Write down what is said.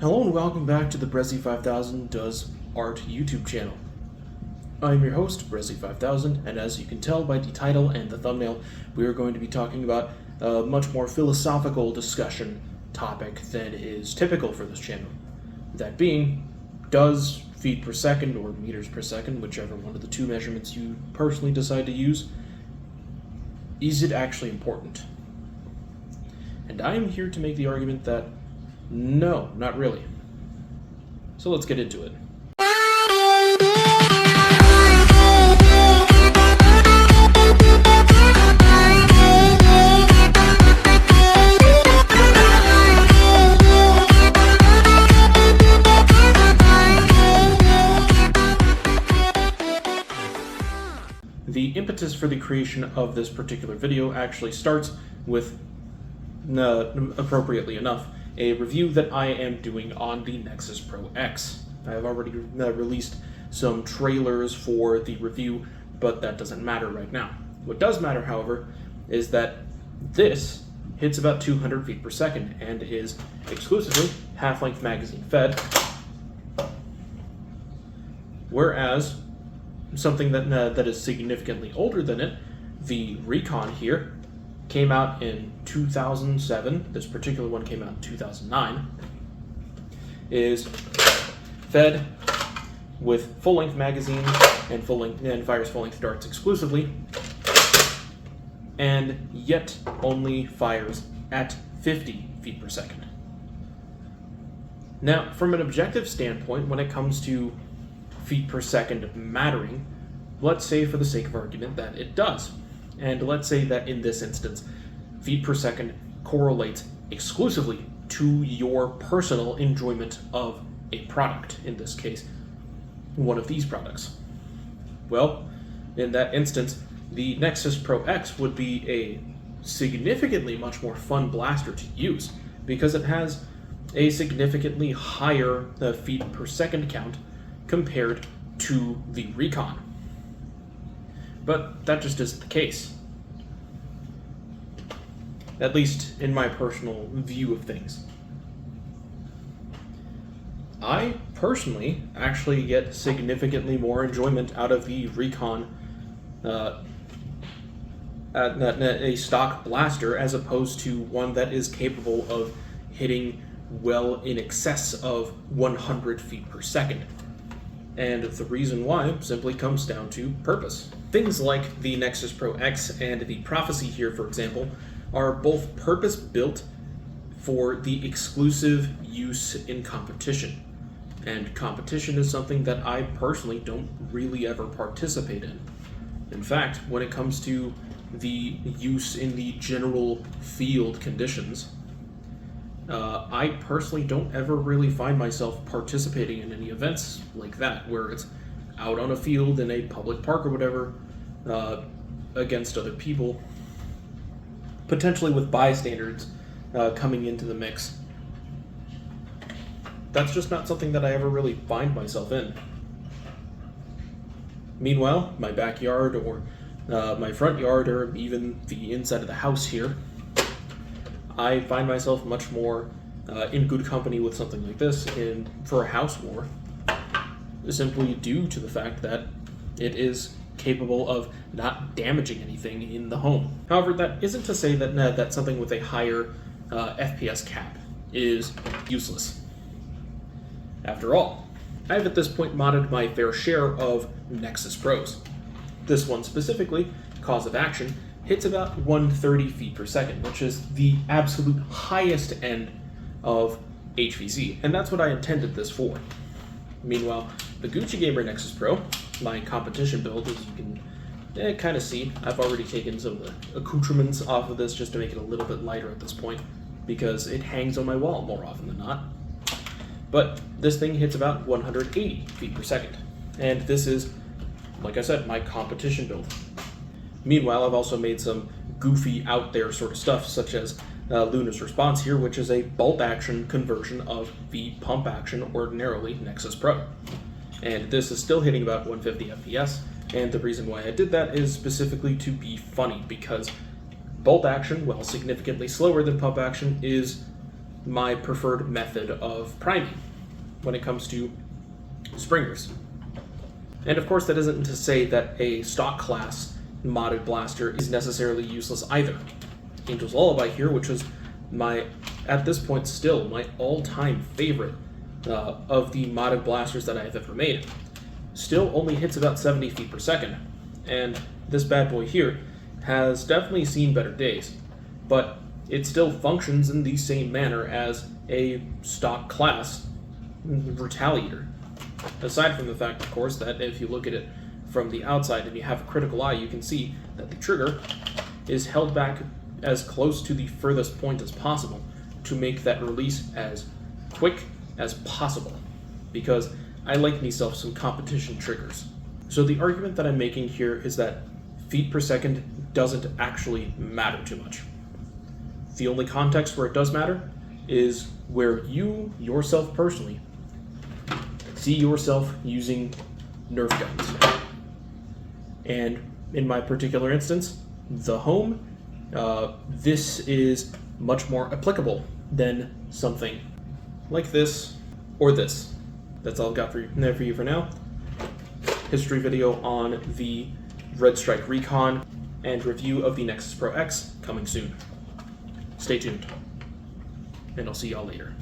Hello and welcome back to the Brezzy5000 Does Art YouTube channel. I'm your host, Brezzy5000, and as you can tell by the title and the thumbnail, we are going to be talking about a much more philosophical discussion topic than is typical for this channel. That being, does feet per second or meters per second, whichever one of the two measurements you personally decide to use, is it actually important? And I am here to make the argument that no, not really. So let's get into it. The impetus for the creation of this particular video actually starts with, appropriately enough, a review that I am doing on the Nexus Pro X. I have already released some trailers for the review, but that doesn't matter right now. What does matter, however, is that this hits about 200 feet per second and is exclusively half-length magazine fed, whereas something that is significantly older than it, the Recon here, came out in 2007, this particular one came out in 2009, is fed with full-length magazines and fires full-length darts exclusively, and yet only fires at 50 feet per second. Now, from an objective standpoint, when it comes to feet per second mattering, let's say for the sake of argument that it does. And let's say that in this instance, feet per second correlates exclusively to your personal enjoyment of a product, in this case, one of these products. Well, in that instance, the Nexus Pro X would be a significantly much more fun blaster to use because it has a significantly higher feet per second count compared to the Recon. But that just isn't the case. At least in my personal view of things. I personally actually get significantly more enjoyment out of the Recon a stock blaster as opposed to one that is capable of hitting well in excess of 100 feet per second. And the reason why simply comes down to purpose. Things like the Nexus Pro X and the Prophecy here, for example, are both purpose-built for the exclusive use in competition. And competition is something that I personally don't really ever participate in. In fact, when it comes to the use in the general field conditions, I personally don't ever really find myself participating in any events like that, where it's out on a field in a public park or whatever, against other people, potentially with bystanders coming into the mix. That's just not something that I ever really find myself in. Meanwhile, my backyard or my front yard or even the inside of the house here, I find myself much more in good company with something like this for a house war, simply due to the fact that it is capable of not damaging anything in the home. However, that isn't to say that something with a higher FPS cap is useless. After all, I have at this point modded my fair share of Nexus Pros. This one specifically, Cause of Action, hits about 130 feet per second, which is the absolute highest end of HVZ, and that's what I intended this for. Meanwhile, the Gucci Gamer Nexus Pro, my competition build, as you can kind of see, I've already taken some of the accoutrements off of this just to make it a little bit lighter at this point, because it hangs on my wall more often than not. But this thing hits about 180 feet per second, and this is, like I said, my competition build. Meanwhile, I've also made some goofy out there sort of stuff, such as Luna's Response here, which is a bolt action conversion of the pump action ordinarily Nexus Pro. And this is still hitting about 150 FPS, and the reason why I did that is specifically to be funny, because bolt action, while significantly slower than pump action, is my preferred method of priming when it comes to springers. And of course, that isn't to say that a stock class modded blaster is necessarily useless either. Angel's Lullaby here, which was at this point still, my all-time favorite of the modded blasters that I have ever made, still only hits about 70 feet per second. And this bad boy here has definitely seen better days, but it still functions in the same manner as a stock class retaliator. Aside from the fact, of course, that if you look at it from the outside and you have a critical eye, you can see that the trigger is held back as close to the furthest point as possible to make that release as quick as possible, because I like myself some competition triggers. So the argument that I'm making here is that feet per second doesn't actually matter too much. The only context where it does matter is where you, yourself personally, see yourself using Nerf guns. And in my particular instance, the home, this is much more applicable than something like this or this. That's all I've got for you for now. History video on the Red Strike Recon and review of the Nexus Pro X coming soon. Stay tuned, and I'll see y'all later.